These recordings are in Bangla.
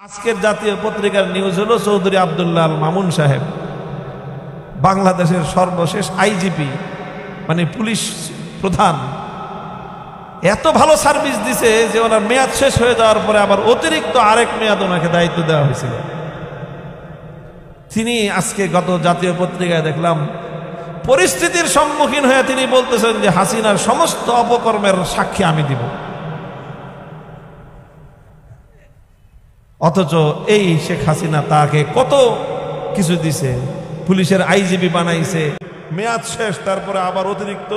আজকের জাতীয় পত্রিকার নিউজ হলো চৌধুরী আব্দুল্লাহ আল মামুন সাহেব বাংলাদেশের সর্বশেষ আইজিপি মানে পুলিশ প্রধান এত ভালো সার্ভিস দিছে যে ওনার মেয়াদ শেষ হয়ে যাওয়ার পরে আবার অতিরিক্ত আরেক মেয়াদ ওনাকে দায়িত্ব দেওয়া হয়েছিল। তিনি আজকে গত জাতীয় পত্রিকায় দেখলাম পরিস্থিতির সম্মুখীন হয়ে তিনি বলতেছেন যে হাসিনার সমস্ত অপকর্মের সাক্ষী আমি দিব। অথচ এই শেখ হাসিনা তাকে কত কিছু দিছে, পুলিশের আইজিপি বানাইছে, মেয়াদ শেষ, তারপরে আবার অতিরিক্ত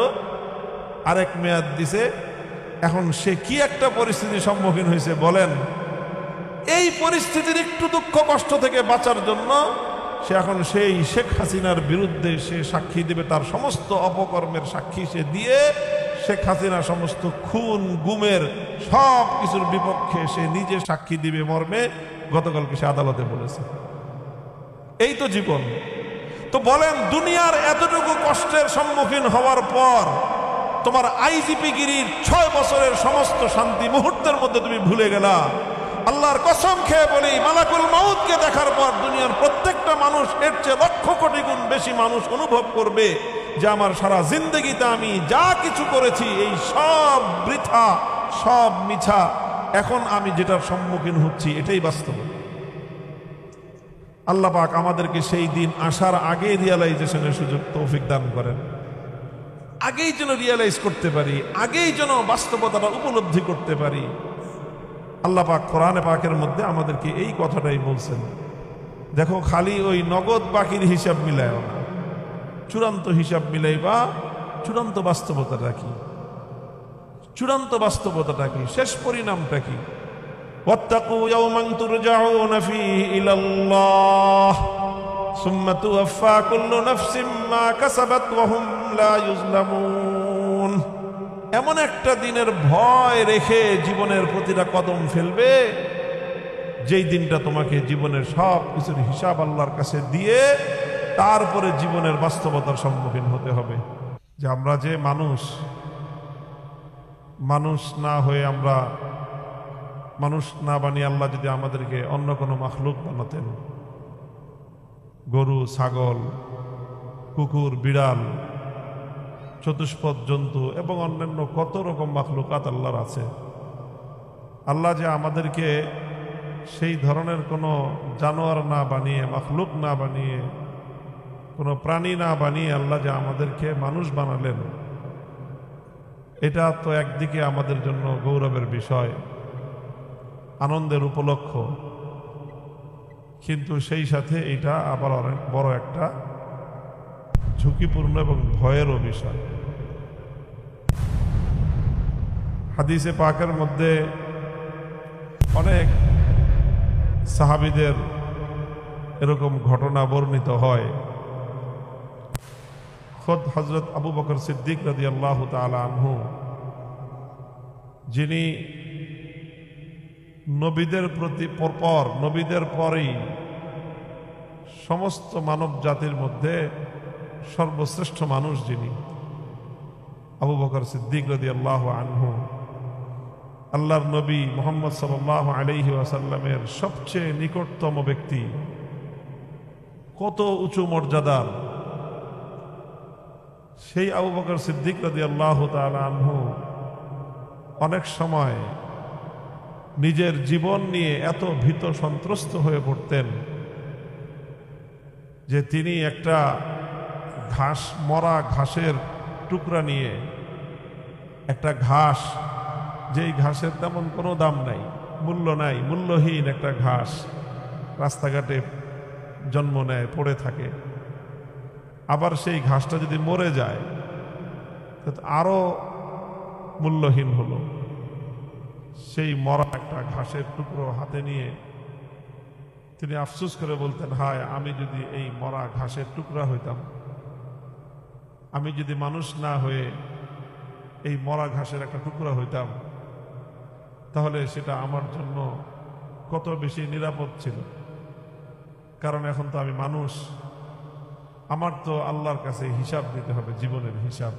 আরেক মেয়াদ দিছে। এখন সে কি একটা পরিস্থিতির সম্মুখীন হয়েছে বলেন। এই পরিস্থিতির একটু দুঃখ কষ্ট থেকে বাঁচার জন্য সে এখন সেই শেখ হাসিনার বিরুদ্ধে সে সাক্ষী দিবে, তার সমস্ত অপকর্মের সাক্ষী সে দিয়ে শেখ হাসিনা সমস্ত খুন গুমের সব কিছুর বিপক্ষে সে নিজে সাক্ষী দিবে মর্মে গতকালকে সে আদালতে বলেছে। এই তো জীবন। তো বলেন, দুনিয়ার এতটুকু কষ্টের সম্মুখীন হওয়ার পর তোমার আইজিপি গিরির 6 বছরের সমস্ত শান্তি মুহূর্তের মধ্যে তুমি ভুলে গেলা। আল্লাহর কসম খেয়ে বলি, মালাকুল মাউতকে দেখার পর দুনিয়ার প্রত্যেকটা মানুষ এর চেয়ে লক্ষ কোটি গুণ বেশি মানুষ অনুভব করবে যে আমার সারা জিন্দগিতে আমি যা কিছু করেছি এই সব বৃথা, সব মিছা। এখন আমি যেটার সম্মুখীন হচ্ছি এটাই বাস্তব। আল্লাহ পাক আমাদেরকে সেই দিন আসার আগে রিয়ালাইজেশনের সুযোগ তৌফিক দান করেন, আগেই যেন রিয়ালাইজ করতে পারি, আগেই যেন বাস্তবতাটা উপলব্ধি করতে পারি। আল্লাহ পাক কোরআনে পাকের মধ্যে আমাদেরকে এই কথাটাই বলছেন, দেখো খালি ওই নগদ বাকির হিসাব মিলায় না, চূড়ান্ত হিসাব মিলাইবা। চূড়ান্ত বাস্তবতাটা কি? চূড়ান্ত বাস্তবতাটা কি? শেষ পরিণামটা কি? ওয়াত্তাকু ইয়াওমান তুরজাউনা ফীহি ইলাল্লাহ সুম্মা তুওয়াফা কুল্লু নাফসিম মা কাসাবাত ওয়া হুম লা ইউজলামুন। এমন একটা দিনের ভয় রেখে জীবনের প্রতিটা কদম ফেলবে যেই দিনটা তোমাকে জীবনের সব কিছুর হিসাব আল্লাহর কাছে দিয়ে তারপরে জীবনের বাস্তবতার সম্মুখীন হতে হবে। যে আমরা যে মানুষ না হয়ে আমরা মানুষ না বানিয়ে আল্লাহ যদি আমাদেরকে অন্য কোনো মাখলুক বানাতেন, গরু, ছাগল, কুকুর, বিড়াল, চতুষ্পদ জন্তু এবং অন্যান্য কত রকম মাখলুকাত আল্লাহর আছে, আল্লাহ যে আমাদেরকে সেই ধরনের কোনো জানোয়ার না বানিয়ে, মাখলুক না বানিয়ে, কোনো প্রাণী না বানিয়ে আল্লাহ যে আমাদেরকে মানুষ বানালেন, এটা তো একদিকে আমাদের জন্য গৌরবের বিষয়, আনন্দের উপলক্ষ, কিন্তু সেই সাথে এটা আবার অনেক বড় একটা ঝুঁকিপূর্ণ এবং ভয়েরও বিষয়। হাদিসে পাকের মধ্যে অনেক সাহাবীদের এরকম ঘটনা বর্ণিত হয়। খোদ হযরত আবু বকর সিদ্দিক রাদিয়াল্লাহু তাআলা আনহু, যিনি নবীদের প্রতি নবীদের পরেই সমস্ত মানব জাতির মধ্যে সর্বশ্রেষ্ঠ মানুষ, যিনি আবু বকর সিদ্দিক রাদিয়াল্লাহু আনহু, আল্লাহর নবী মুহাম্মদ সাল্লাল্লাহু আলাইহি ওয়াসাল্লামের সবচেয়ে নিকটতম ব্যক্তি, কত উঁচু মর্যাদার সেই আবু বকর সিদ্দিক রাদিয়াল্লাহু তাআলা আনহু অনেক সময় নিজের জীবন নিয়ে এত ভীত সন্ত্রস্ত হয়ে পড়তেন যে তিনি একটা মরা ঘাসের টুকরা নিয়ে, একটা ঘাস, যেই ঘাসের তেমন কোনো দাম নাই, মূল্য নাই, মূল্যহীন একটা ঘাস রাস্তাঘাটে জন্ম নেয়, পড়ে থাকে, আবার সেই ঘাসটা যদি মরে যায় আরো মূল্যহীন হলো। সেই মরা একটা ঘাসের টুকরো হাতে নিয়ে তিনি আফসোস করে বলতেন, হায় আমি যদি এই মরা ঘাসের টুকরা হইতাম, আমি যদি মানুষ না হয়ে এই মরা ঘাসের একটা টুকরা হইতাম, তাহলে সেটা আমার জন্য কত বেশি নিরাপদ ছিল। কারণ এখন তো আমি মানুষ, আমার তো আল্লাহর কাছে হিসাব দিতে হবে, জীবনের হিসাব।